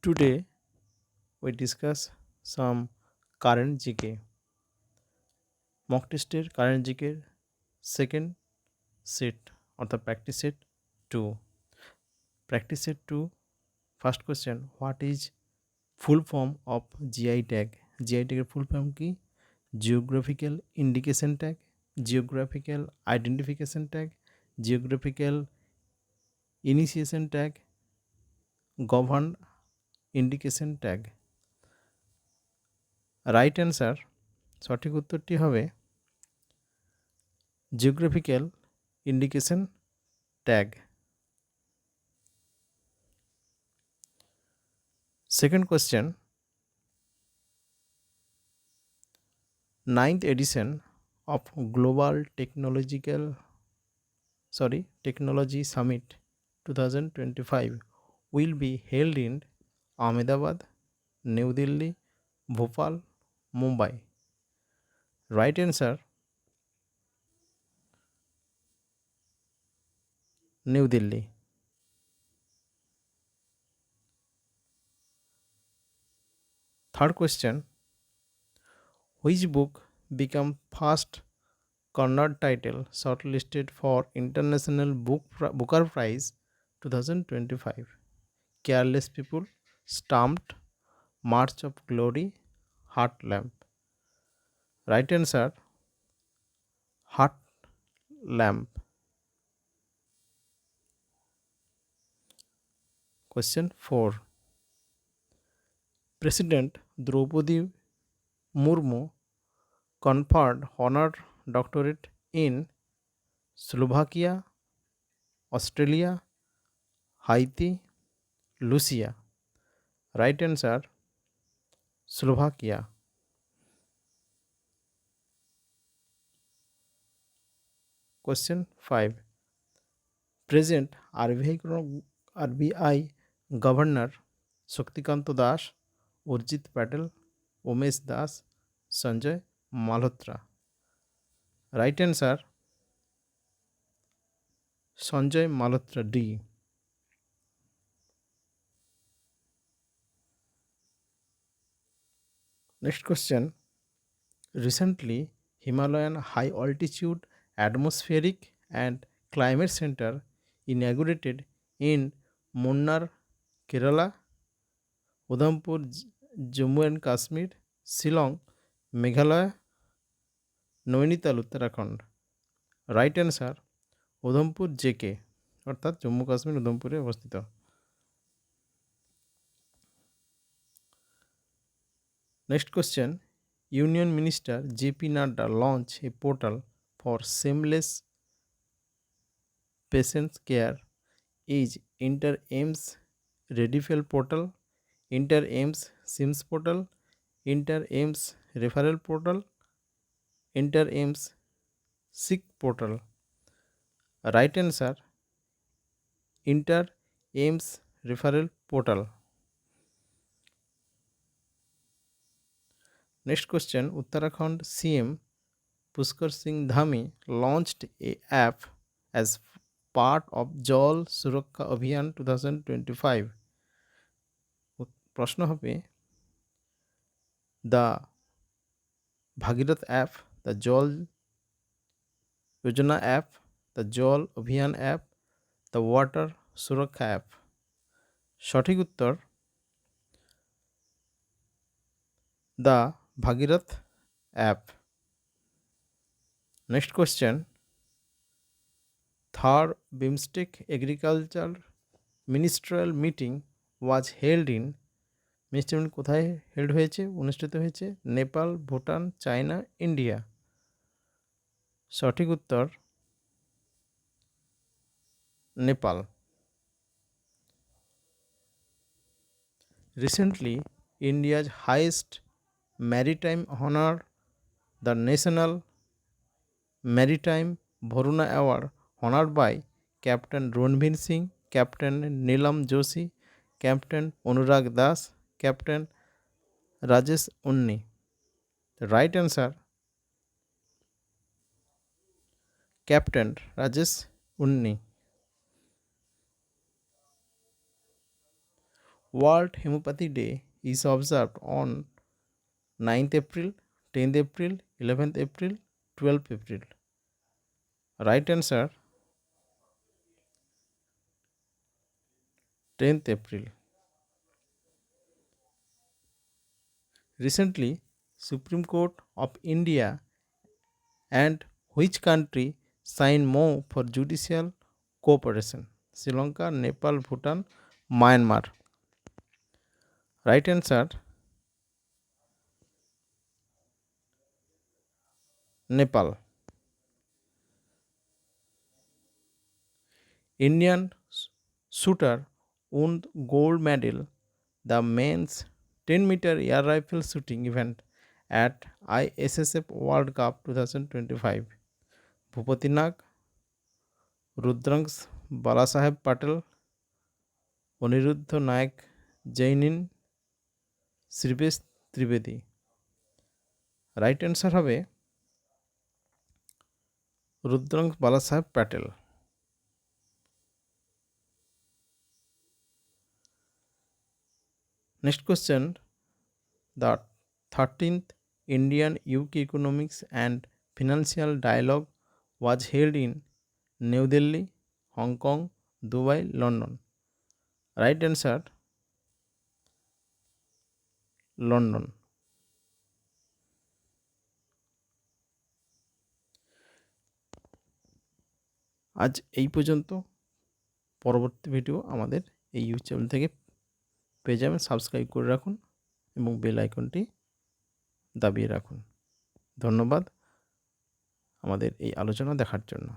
Today we discuss some current GK, mock টেস্টের current জিকের second set অর্থাৎ practice set two. Practice set two first question, what is full form of GI tag? GI ট্যাগের full form কি? Geographical indication tag, geographical identification tag, geographical initiation tag, govern indication tag. Right answer, সঠিক উত্তরটি হবে geographical indication tag. Second question, ninth edition of Global Technology Summit 2025 will be held in Ahmedabad, New Delhi, Bhopal, Mumbai. Right answer, New Delhi. Third question, which book became first Conrad title shortlisted for International Booker Prize 2025? Careless People, Stamped, March of Glory, Heart Lamp. Right answer, Heart Lamp. Question 4. President Draupadi Murmu conferred honor doctorate in Slovakia, Australia, Haiti, Lucia. Right answer, Slovakia. Question 5. Present RBI Governor Shaktikanto Das, Urjit Patel, Umesh Das, Sanjay Malhotra. Right answer, Sanjay Malhotra D. Next question. Recently, Himalayan High Altitude Atmospheric and Climate Center inaugurated in Munnar, Kerala, Udhampur, Jammu and Kashmir, Shillong, Meghalaya, Nainital, Uttarakhand. Right answer, Udhampur JK অর্থাৎ জম্মু কাশ্মীর উধমপুরে অবস্থিত। Next question, union minister JP Nadda launch a portal for seamless patients care is inter AIIMS রেডিফেল portal, inter AIIMS sims portal, inter AIIMS referral portal, inter AIIMS sick portal. Right answer, inter AIIMS referral portal. Next question, Uttarakhand CM Pushkar Singh Dhami launched a app as part of Jal Surakha Abhiyan 2025. প্রশ্ন হবে, the Bhagirath app, the Jal Yojana app, the Jal Abhiyan app, the Water Surakha app. সঠিক উত্তর, the Bhagirath app. Next question, third BIMSTEC Agriculture Ministerial meeting was held in, ministry কোথায় held হয়েছে, অনুষ্ঠিত হয়েছে? Nepal, Bhutan, China, India. সঠিক উত্তর, Nepal. Recently India's highest maritime honor, the National Maritime Varuna Award, honored by Captain Ranveer Singh, Captain Neelam Joshi, Captain Anurag Das, Captain Rajesh Unni. The right answer, Captain Rajesh Unni. World Homeopathy Day is observed on 9th April, 10th April, 11th April, 12th April. Right answer 10th April. Recently, Supreme Court of India and which country signed more for judicial cooperation? Sri Lanka, Nepal, Bhutan, Myanmar. Right answer Nepal. Indian shooter won gold medal the men's 10-meter air rifle shooting event at ISSF World Cup 2025. Bhupati Nag, Rudransh Balasaheb Patel, Aniruddha Nayak Jainin, Shrivesh Trivedi. Right answer হবে Rudransh Balasaheb Patel. Next question, the 13th Indian UK Economics and Financial Dialogue was held in New Delhi, Hong Kong, Dubai, London. Right answer London. আজ এই পর্যন্ত। পরবর্তী video আমাদের এই YouTube channel থেকে পেয়ে যাবেন। সাবস্ক্রাইব করে রাখুন এবং বেল আইকনটি দাবিয়ে রাখুন। ধন্যবাদ আমাদের এই আলোচনা দেখার জন্য।